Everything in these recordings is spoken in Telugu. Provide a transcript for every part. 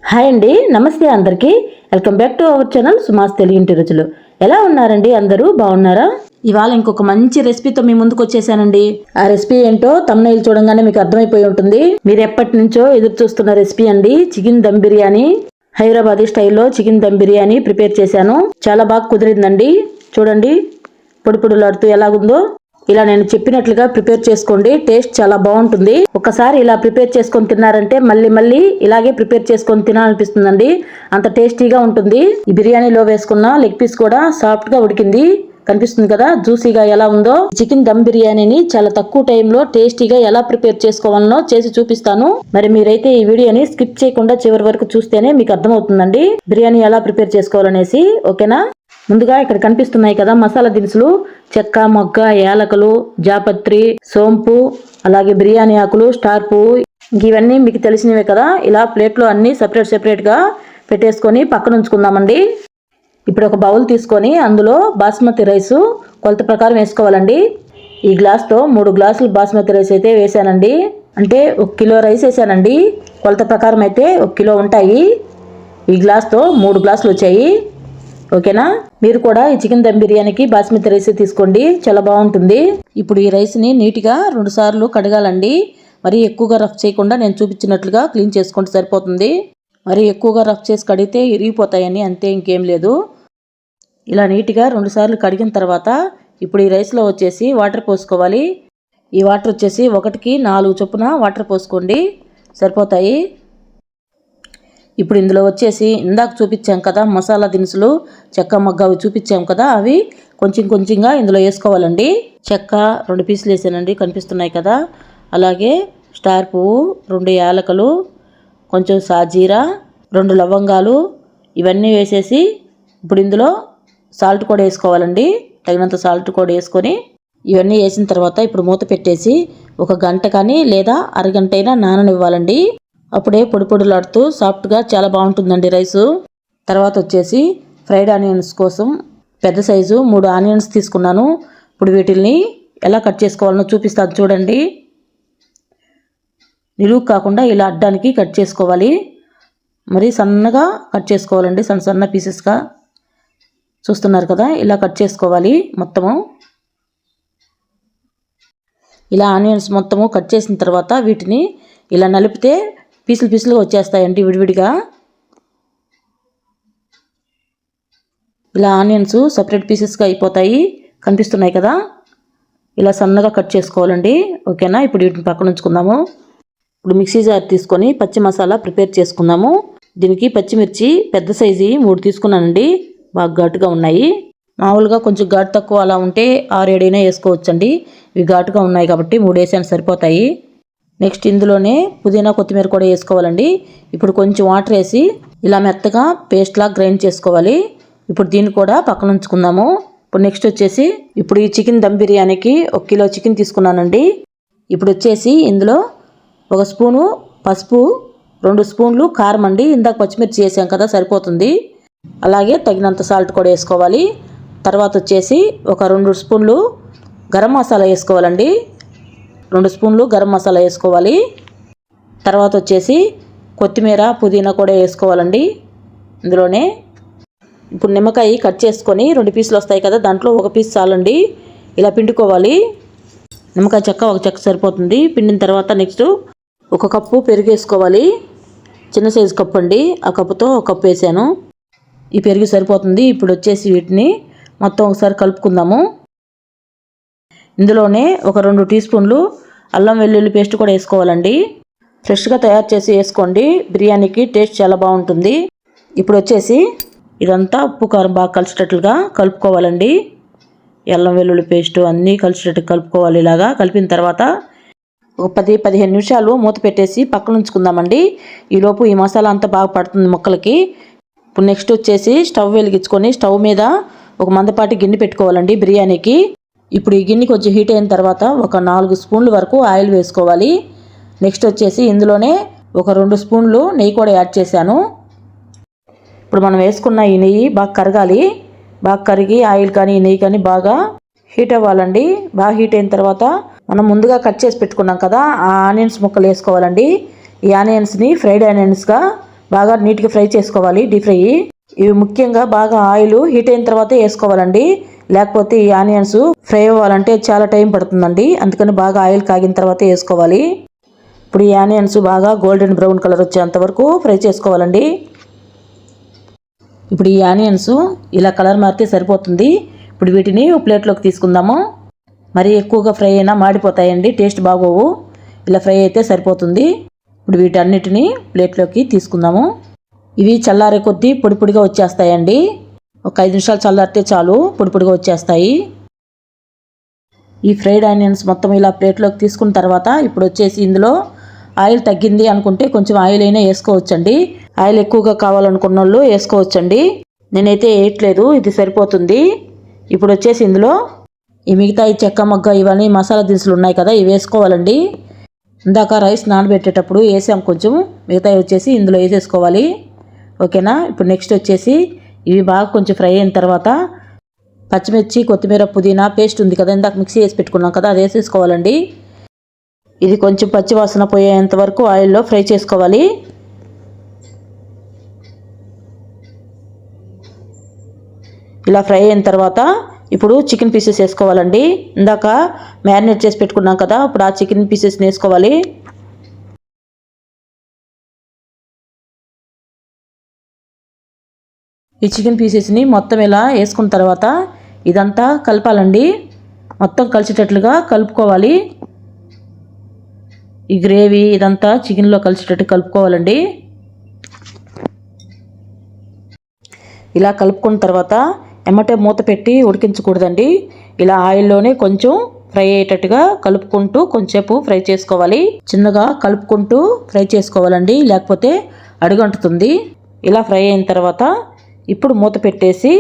హాయ్ అండి, నమస్తే అందరికీ. Welcome back to our channel Sumas తెలుగింటి రుచులు. ఎలా ఉన్నారండి? అందరూ బాగున్నారా? ఇవాళ ఇంకొక మంచి రెసిపీతో మీ ముందుకు వచ్చేసానండి. ఆ రెసిపీ ఏంటో తమ్నైల్ చూడంగానే మీకు అర్థమైపోయి ఉంటుంది. మీరు ఎప్పటి నుంచో ఎదురు చూస్తున్న రెసిపీ అండి, చికెన్ దమ్ బిర్యానీ. హైదరాబాదీ స్టైల్లో చికెన్ దమ్ బిర్యానీ ప్రిపేర్ చేశాను. చాలా బాగా కుదిరిందండి. చూడండి పొడి పొడిలాడుతూ ఎలాగుందో. ఇలా నేను చెప్పినట్లుగా ప్రిపేర్ చేసుకోండి, టేస్ట్ చాలా బాగుంటుంది. ఒకసారి ఇలా ప్రిపేర్ చేసుకొని తిన్నారంటే మళ్ళీ మళ్ళీ ఇలాగే ప్రిపేర్ చేసుకొని తినాలనిపిస్తుందండి, అంత టేస్టీగా ఉంటుంది. ఈ బిర్యానీలో వేసుకున్న లెగ్ పీస్ కూడా సాఫ్ట్ గా ఉడికింది, కనిపిస్తుంది కదా జ్యూసీగా ఎలా ఉందో. చికెన్ దమ్ బిర్యానీని చాలా తక్కువ టైంలో టేస్టీగా ఎలా ప్రిపేర్ చేసుకోవాలనో చేసి చూపిస్తాను. మరి మీరైతే ఈ వీడియోని స్కిప్ చేయకుండా చివరి వరకు చూస్తేనే మీకు అర్థమవుతుందండి బిర్యానీ ఎలా ప్రిపేర్ చేసుకోవాలనేసి. ఓకేనా? ముందుగా ఇక్కడ కనిపిస్తున్నాయి కదా మసాలా దినుసులు: చెక్క, మొగ్గ, యాలకులు, జాపత్రి, సోంపు, అలాగే బిర్యానీ ఆకులు, స్టార్ పువ్వు. ఇవన్నీ మీకు తెలిసినవే కదా. ఇలా ప్లేట్లో అన్ని సెపరేట్ గా పెట్టేసుకొని పక్కన ఉంచుకుందామండి. ఇప్పుడు ఒక బౌల్ తీసుకొని అందులో బాస్మతి రైస్ కొలత ప్రకారం వేసుకోవాలండి. ఈ గ్లాస్తో 3 గ్లాసులు బాస్మతి రైస్ అయితే వేసానండి. అంటే 1 కిలో రైస్ వేసానండి. కొలత ప్రకారం అయితే 1 కిలో ఉంటాయి. ఈ గ్లాస్తో 3 గ్లాసులు వచ్చాయి. ఓకేనా? మీరు కూడా ఈ చికెన్ దమ్ బిర్యానీకి బాస్మతి రైస్ తీసుకోండి, చాలా బాగుంటుంది. ఇప్పుడు ఈ రైస్ని నీట్గా 2 సార్లు కడగాలండి. మరి ఎక్కువగా రఫ్ చేయకుండా నేను చూపించినట్లుగా క్లీన్ చేసుకుంటే సరిపోతుంది. మరి ఎక్కువగా రఫ్ చేసి కడిగితే ఇరిగిపోతాయని, అంతే, ఇంకేం లేదు. ఇలా నీట్గా 2 సార్లు కడిగిన తర్వాత ఇప్పుడు ఈ రైస్లో వచ్చేసి వాటర్ పోసుకోవాలి. ఈ వాటర్ వచ్చేసి 1కి 4 చొప్పున వాటర్ పోసుకోండి, సరిపోతాయి. ఇప్పుడు ఇందులో వచ్చేసి ఇందాక చూపించాం కదా మసాలా దినుసులు, చెక్క, మొగ్గ, అవి చూపించాం కదా, అవి కొంచెంగా ఇందులో వేసుకోవాలండి. చెక్క 2 పీసులు వేసానండి, కనిపిస్తున్నాయి కదా. అలాగే స్టార్ పువ్వు, 2 యాలకులు, కొంచెం సాజీరా, 2 లవంగాలు, ఇవన్నీ వేసేసి ఇప్పుడు ఇందులో సాల్ట్ కూడా వేసుకోవాలండి. తగినంత సాల్ట్ కూడా వేసుకొని ఇవన్నీ వేసిన తర్వాత ఇప్పుడు మూత పెట్టేసి 1 గంట కానీ లేదా అరగంట అయినా నాననివ్వాలండి. అప్పుడే పొడి పొడిలాడుతూ సాఫ్ట్గా చాలా బాగుంటుందండి రైసు. తర్వాత వచ్చేసి ఫ్రైడ్ ఆనియన్స్ కోసం పెద్ద సైజు 3 ఆనియన్స్ తీసుకున్నాను. ఇప్పుడు వీటిల్ని ఎలా కట్ చేసుకోవాలనో చూపిస్తాను చూడండి. నిలువు కాకుండా ఇలా అడ్డానికి కట్ చేసుకోవాలి. మరి సన్నగా కట్ చేసుకోవాలండి, సన్న పీసెస్గా. చూస్తున్నారు కదా, ఇలా కట్ చేసుకోవాలి మొత్తము. ఇలా ఆనియన్స్ మొత్తము కట్ చేసిన తర్వాత వీటిని ఇలా నలిపితే పీసులుగా వచ్చేస్తాయండి విడివిడిగా. ఇలా ఆనియన్స్ సపరేట్ పీసెస్గా అయిపోతాయి, కనిపిస్తున్నాయి కదా. ఇలా సన్నగా కట్ చేసుకోవాలండి. ఓకేనా? ఇప్పుడు వీటిని పక్కన ఉంచుకుందాము. ఇప్పుడు మిక్సీ జార్ తీసుకొని పచ్చి మసాలా ప్రిపేర్ చేసుకుందాము. దీనికి పచ్చిమిర్చి పెద్ద సైజు 3 తీసుకున్నానండి, బాగా ఘాటుగా ఉన్నాయి. మామూలుగా కొంచెం ఘాటు తక్కువ అలా ఉంటే 6-7 అయినా వేసుకోవచ్చండి. ఇవి ఘాటుగా ఉన్నాయి కాబట్టి 3 వేసాను, సరిపోతాయి. నెక్స్ట్ ఇందులోనే పుదీనా, కొత్తిమీర కూడా వేసుకోవాలండి. ఇప్పుడు కొంచెం వాటర్ వేసి ఇలా మెత్తగా పేస్ట్లా గ్రైండ్ చేసుకోవాలి. ఇప్పుడు దీన్ని కూడా పక్కన ఉంచుకుందాము. ఇప్పుడు నెక్స్ట్ వచ్చేసి ఇప్పుడు ఈ చికెన్ దమ్ బిర్యానీకి 1 కిలో చికెన్ తీసుకున్నానండి. ఇప్పుడు వచ్చేసి ఇందులో 1 స్పూను పసుపు, 2 స్పూన్లు కారం అండి. ఇందాక పచ్చిమిర్చి వేసాం కదా, సరిపోతుంది. అలాగే తగినంత సాల్ట్ కూడా వేసుకోవాలి. తర్వాత వచ్చేసి ఒక 2 స్పూన్లు గరం మసాలా వేసుకోవాలండి. 2 స్పూన్లు గరం మసాలా వేసుకోవాలి. తర్వాత వచ్చేసి కొత్తిమీర, పుదీనా కూడా వేసుకోవాలండి ఇందులోనే. ఇప్పుడు నిమ్మకాయ కట్ చేసుకొని 2 పీసులు వస్తాయి కదా, దాంట్లో 1 పీస్ చాలండి. ఇలా పిండుకోవాలి. నిమ్మకాయ చెక్క 1 చెక్క సరిపోతుంది. పిండిన తర్వాత నెక్స్ట్ 1 కప్పు పెరుగు వేసుకోవాలి. చిన్న సైజు కప్పు అండి, ఆ కప్పుతో 1 కప్పు వేసాను. ఈ పెరుగు సరిపోతుంది. ఇప్పుడు వచ్చేసి వీటిని మొత్తం ఒకసారి కలుపుకుందాము. ఇందులోనే ఒక 2 టీ స్పూన్లు అల్లం వెల్లుల్లి పేస్ట్ కూడా వేసుకోవాలండి. ఫ్రెష్గా తయారు చేసి వేసుకోండి, బిర్యానీకి టేస్ట్ చాలా బాగుంటుంది. ఇప్పుడు వచ్చేసి ఇదంతా ఉప్పు కారం బాగా కలిసేటట్లుగా కలుపుకోవాలండి. అల్లం వెల్లుల్లి పేస్ట్ అన్నీ కలిసేటట్టు కలుపుకోవాలి. ఇలాగా కలిపిన తర్వాత ఒక 10-15 నిమిషాలు మూత పెట్టేసి పక్కన ఉంచుకుందామండి. ఈలోపు ఈ మసాలా అంతా బాగా పడుతుంది ముక్కలకి. ఇప్పుడు నెక్స్ట్ వచ్చేసి స్టవ్ వెలిగించుకొని స్టవ్ మీద ఒక మందపాటి గిన్నె పెట్టుకోవాలండి బిర్యానీకి. ఇప్పుడు ఈ గిన్నె కొంచెం హీట్ అయిన తర్వాత ఒక 4 స్పూన్ల వరకు ఆయిల్ వేసుకోవాలి. నెక్స్ట్ వచ్చేసి ఇందులోనే ఒక 2 స్పూన్లు నెయ్యి కూడా యాడ్ చేశాను. ఇప్పుడు మనం వేసుకున్న ఈ నెయ్యి బాగా కరగాలి. బాగా కరిగి ఆయిల్ కానీ నెయ్యి కానీ బాగా హీట్ అవ్వాలండి. బాగా హీట్ అయిన తర్వాత మనం ముందుగా కట్ చేసి పెట్టుకున్నాం కదా, ఆ ఆనియన్స్ ముక్కలు వేసుకోవాలండి. ఈ ఆనియన్స్ని ఫ్రైడ్ ఆనియన్స్గా బాగా నీట్గా ఫ్రై చేసుకోవాలి, డీప్ ఫ్రై. ఇవి ముఖ్యంగా బాగా ఆయిల్ హీట్ అయిన తర్వాత వేసుకోవాలండి, లేకపోతే ఈ ఆనియన్స్ ఫ్రై అవ్వాలంటే చాలా టైం పడుతుందండి. అందుకని బాగా ఆయిల్ కాగిన తర్వాత వేసుకోవాలి. ఇప్పుడు ఈ ఆనియన్స్ బాగా గోల్డెన్ బ్రౌన్ కలర్ వచ్చేంత వరకు ఫ్రై చేసుకోవాలండి. ఇప్పుడు ఈ ఆనియన్స్ ఇలా కలర్ మారితే సరిపోతుంది. ఇప్పుడు వీటిని ప్లేట్లోకి తీసుకుందాము. మరీ ఎక్కువగా ఫ్రై అయినా మాడిపోతాయండి, టేస్ట్ బాగోవు. ఇలా ఫ్రై అయితే సరిపోతుంది. ఇప్పుడు వీటన్నిటిని ప్లేట్లోకి తీసుకుందాము. ఇవి చల్లారే కొద్దీ పొడి పొడిగా వచ్చేస్తాయండి. ఒక 5 నిమిషాలు చల్లారితే చాలు, పొడి పొడిగా వచ్చేస్తాయి. ఈ ఫ్రైడ్ ఆనియన్స్ మొత్తం ఇలా ప్లేట్లోకి తీసుకున్న తర్వాత ఇప్పుడు వచ్చేసి ఇందులో ఆయిల్ తగ్గింది అనుకుంటే కొంచెం ఆయిల్ అయినా వేసుకోవచ్చండి. ఆయిల్ ఎక్కువగా కావాలనుకున్న వాళ్ళు వేసుకోవచ్చండి. నేనైతే వేయట్లేదు, ఇది సరిపోతుంది. ఇప్పుడు వచ్చేసి ఇందులో ఈ మిగతా ఈ చెక్క మొగ్గ ఇవన్నీ మసాలా దినుసులు ఉన్నాయి కదా, ఇవి వేసుకోవాలండి. ఇందాక రైస్ నానబెట్టేటప్పుడు వేసాం కొంచెం, మిగతా వచ్చేసి ఇందులో వేసేసుకోవాలి. ఓకేనా. ఇప్పుడు నెక్స్ట్ వచ్చేసి ఇవి బాగా కొంచెం ఫ్రై అయిన తర్వాత పచ్చిమిర్చి, కొత్తిమీర, పుదీనా పేస్ట్ ఉంది కదా, ఇందాక మిక్సీ వేసి పెట్టుకున్నాం కదా, అది వేసేసుకోవాలండి. ఇది కొంచెం పచ్చి వాసన పోయేంత వరకు ఆయిల్లో ఫ్రై చేసుకోవాలి. ఇలా ఫ్రై అయిన తర్వాత ఇప్పుడు చికెన్ పీసెస్ వేసుకోవాలండి. ఇందాక మ్యారినేట్ చేసి పెట్టుకున్నాం కదా, ఇప్పుడు ఆ చికెన్ పీసెస్ని వేసుకోవాలి. ఈ చికెన్ పీసెస్ని మొత్తం ఇలా వేసుకున్న తర్వాత ఇదంతా కలపాలండి. మొత్తం కలిసేటట్లుగా కలుపుకోవాలి. ఈ గ్రేవీ ఇదంతా చికెన్లో కలిసేటట్టు కలుపుకోవాలండి. ఇలా కలుపుకున్న తర్వాత ఎమ్మటే మూత పెట్టి ఉడికించకూడదండి. ఇలా ఆయిల్లోనే కొంచెం ఫ్రై అయ్యేటట్టుగా కలుపుకుంటూ కొంచెంసేపు ఫ్రై చేసుకోవాలి. చిన్నగా కలుపుకుంటూ ఫ్రై చేసుకోవాలండి, లేకపోతే అడుగంటుతుంది. ఇలా ఫ్రై అయిన తర్వాత ఇప్పుడు మూత పెట్టేసి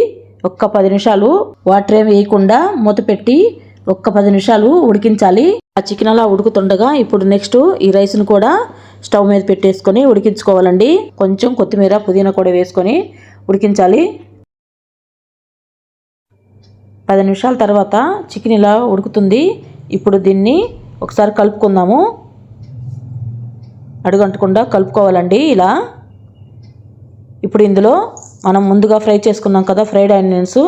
ఒక్క 10 నిమిషాలు వాటర్ ఏమి వేయకుండా మూత పెట్టి ఒక్క 10 నిమిషాలు ఉడికించాలి. ఆ చికెన్ అలా ఉడుకుతుండగా ఇప్పుడు నెక్స్ట్ ఈ రైస్ను కూడా స్టవ్ మీద పెట్టేసుకొని ఉడికించుకోవాలండి. కొంచెం కొత్తిమీర, పుదీనా కూడా వేసుకొని ఉడికించాలి. 10 నిమిషాల తర్వాత చికెన్ ఇలా ఉడుకుతుంది. ఇప్పుడు దీన్ని ఒకసారి కలుపుకుందాము. అడుగంటకుండా కలుపుకోవాలండి ఇలా. ఇప్పుడు ఇందులో మనం ముందుగా ఫ్రై చేసుకున్నాం కదా ఫ్రైడ్ ఆనియన్స్,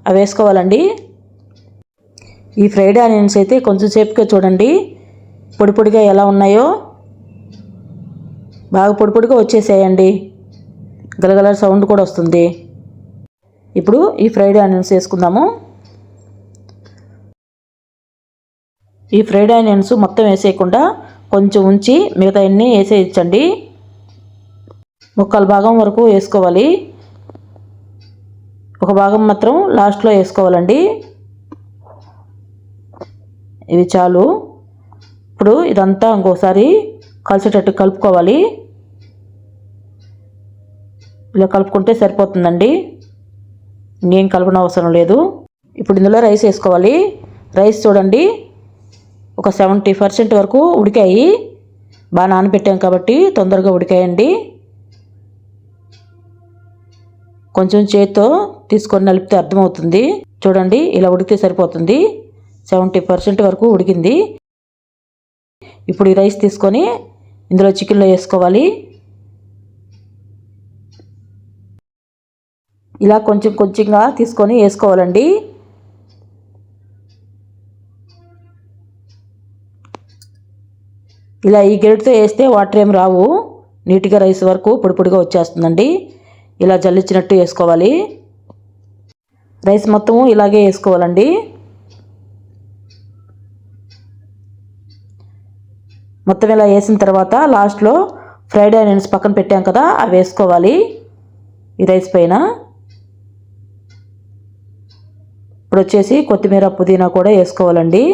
అవి వేసుకోవాలండి. ఈ ఫ్రైడ్ ఆనియన్స్ అయితే కొంచెం సేపుగా చూడండి పొడి పొడిగా ఎలా ఉన్నాయో, బాగా పొడి పొడిగా వచ్చేసేయండి. గలగల సౌండ్ కూడా వస్తుంది. ఇప్పుడు ఈ ఫ్రైడ్ ఆనియన్స్ వేసుకుందాము. ఈ ఫ్రైడ్ ఆనియన్స్ మొత్తం వేసేయకుండా కొంచెం ఉంచి మిగతా అన్నీ వేసేయచ్చండి. ముక్కల భాగం వరకు వేసుకోవాలి, ఒక భాగం మాత్రం లాస్ట్లో వేసుకోవాలండి. ఇవి చాలు. ఇప్పుడు ఇదంతా ఇంకోసారి కలిసేటట్టు కలుపుకోవాలి. ఇలా కలుపుకుంటే సరిపోతుందండి, ఇంకేం కలపన అవసరం లేదు. ఇప్పుడు ఇందులో రైస్ వేసుకోవాలి. రైస్ చూడండి ఒక 70% వరకు ఉడికాయి. బాగా నానబెట్టాం కాబట్టి తొందరగా ఉడికాయండి. కొంచెం చేతితో తీసుకొని నలిపితే అర్థమవుతుంది. చూడండి ఇలా ఉడికితే సరిపోతుంది. 70% వరకు ఉడికింది. ఇప్పుడు ఈ రైస్ తీసుకొని ఇందులో చికెన్లో వేసుకోవాలి. ఇలా కొంచెం కొంచెంగా తీసుకొని వేసుకోవాలండి. ఇలా ఈ గెరటితో వేస్తే వాటర్ ఏం రావు, నీట్గా రైస్ వరకు పొడి పొడిగా వచ్చేస్తుందండి. ఇలా జల్లించినట్టు వేసుకోవాలి. రైస్ మొత్తము ఇలాగే వేసుకోవాలండి. మొత్తం ఇలా వేసిన తర్వాత లాస్ట్లో ఫ్రైడ్ ఆనియన్స్ పక్కన పెట్టాం కదా, అవి వేసుకోవాలి ఈ రైస్ పైన. ఇప్పుడు వచ్చేసి కొత్తిమీర, పుదీనా కూడా వేసుకోవాలండి.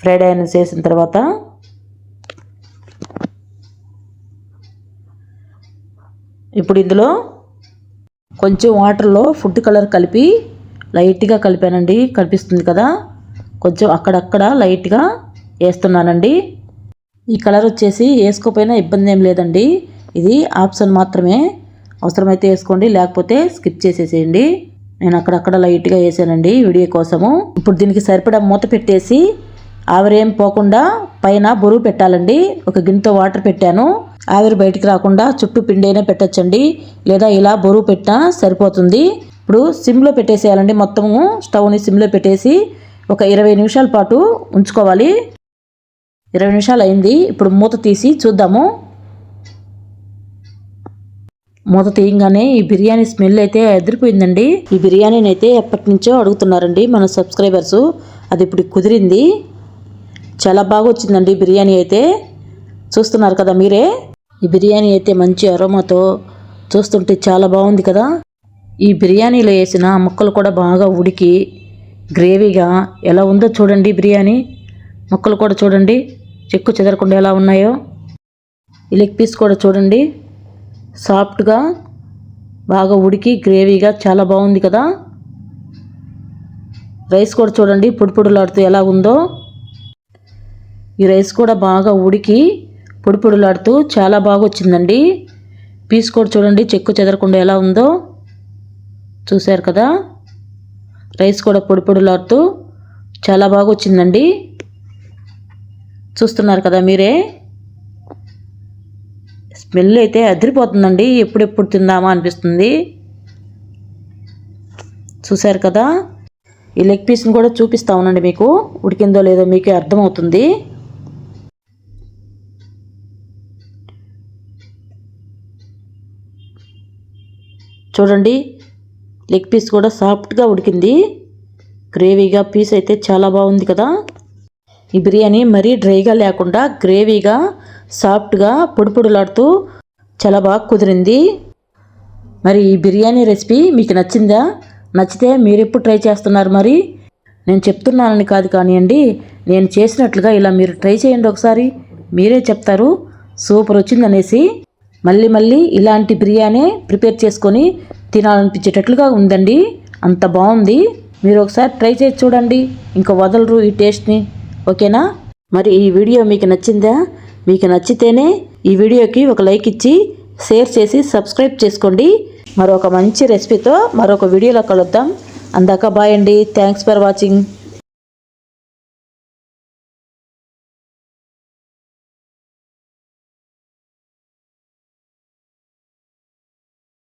ఫ్రైడ్ ఆనియన్స్ వేసిన తర్వాత ఇప్పుడు ఇందులో కొంచెం వాటర్లో ఫుడ్ కలర్ కలిపి లైట్గా కలిపానండి, కనిపిస్తుంది కదా, కొంచెం అక్కడక్కడ లైట్గా వేస్తున్నానండి. ఈ కలర్ వచ్చేసి వేసుకోపోయినా ఇబ్బంది ఏం లేదండి, ఇది ఆప్షన్ మాత్రమే. అవసరమైతే వేసుకోండి, లేకపోతే స్కిప్ చేసేసేయండి. నేను అక్కడక్కడ లైట్గా వేసానండి వీడియో కోసము. ఇప్పుడు దీనికి సరిపడా మూత పెట్టేసి ఆవిరేం పోకుండా పైన బొరుగు పెట్టాలండి. ఒక గిన్నెతో వాటర్ పెట్టాను, ఆవిరి బయటికి రాకుండా చుట్టూ పిండి అయినా పెట్టచ్చండి, లేదా ఇలా బరువు పెట్టినా సరిపోతుంది. ఇప్పుడు సిమ్లో పెట్టేసేయాలండి. మొత్తము స్టవ్ని సిమ్లో పెట్టేసి ఒక 20 నిమిషాల పాటు ఉంచుకోవాలి. 20 నిమిషాలు అయింది. ఇప్పుడు మూత తీసి చూద్దాము. మూత తీయంగానే ఈ బిర్యానీ స్మెల్ అయితే అదిరిపోయిందండి. ఈ బిర్యానీని అయితే ఎప్పటి నుంచో అడుగుతున్నారండి మన సబ్స్క్రైబర్స్. అది ఇప్పుడు కుదిరింది. చాలా బాగా వచ్చిందండి బిర్యానీ అయితే. చూస్తున్నారు కదా మీరే. ఈ బిర్యానీ అయితే మంచి అరోమాతో చూస్తుంటే చాలా బాగుంది కదా. ఈ బిర్యానీలో వేసిన ముక్కలు కూడా బాగా ఉడికి గ్రేవీగా ఎలా ఉందో చూడండి. బిర్యానీ ముక్కలు కూడా చూడండి చెక్కు చెదరకుండా ఎలా ఉన్నాయో. ఈ లెగ్ పీస్ కూడా చూడండి సాఫ్ట్గా బాగా ఉడికి గ్రేవీగా చాలా బాగుంది కదా. రైస్ కూడా చూడండి పొడిపొడులాడుతూ ఎలా ఉందో. ఈ రైస్ కూడా బాగా ఉడికి పొడిపొడులాడుతూ చాలా బాగా వచ్చిందండి. పీస్ కూడా చూడండి చెక్కు చెదరకుండా ఎలా ఉందో. చూశారు కదా. రైస్ కూడా పొడిపొడులాడుతూ చాలా బాగా వచ్చిందండి. చూస్తున్నారు కదా మీరే. స్మెల్ అయితే అదిరిపోతుందండి. ఎప్పుడెప్పుడు తిందామా అనిపిస్తుంది. చూశారు కదా. ఈ లెగ్ పీస్ని కూడా చూపిస్తా ఉండండి, మీకు ఉడికిందో లేదో మీకే అర్థమవుతుంది. చూడండి లెగ్ పీస్ కూడా సాఫ్ట్గా ఉడికింది. గ్రేవీగా పీస్ అయితే చాలా బాగుంది కదా. ఈ బిర్యానీ మరీ డ్రైగా లేకుండా గ్రేవీగా సాఫ్ట్గా పొడిపొడిలాడుతూ చాలా బాగా కుదిరింది. మరి ఈ బిర్యానీ రెసిపీ మీకు నచ్చిందా? నచ్చితే మీరు ఎప్పుడు ట్రై చేస్తున్నారు? మరి నేను చెప్తున్నానని కాదు కానివ్వండి, నేను చేసినట్లుగా ఇలా మీరు ట్రై చేయండి ఒకసారి. మీరే చెప్తారు సూపర్ వచ్చిందనేసి. మళ్ళీ మళ్ళీ ఇలాంటి బిర్యానీ ప్రిపేర్ చేసుకొని తినాలనిపించేటట్లుగా ఉందండి. అంత బాగుంది. మీరు ఒకసారి ట్రై చేసి చూడండి, ఇంకా వదలరు ఈ టేస్ట్ని. ఓకేనా? మరి ఈ వీడియో మీకు నచ్చిందా? మీకు నచ్చితేనే ఈ వీడియోకి ఒక లైక్ ఇచ్చి షేర్ చేసి సబ్స్క్రైబ్ చేసుకోండి. మరొక మంచి రెసిపీతో మరొక వీడియోలో కలుద్దాం. అందాక బాయ్ అండి. Thanks for watching.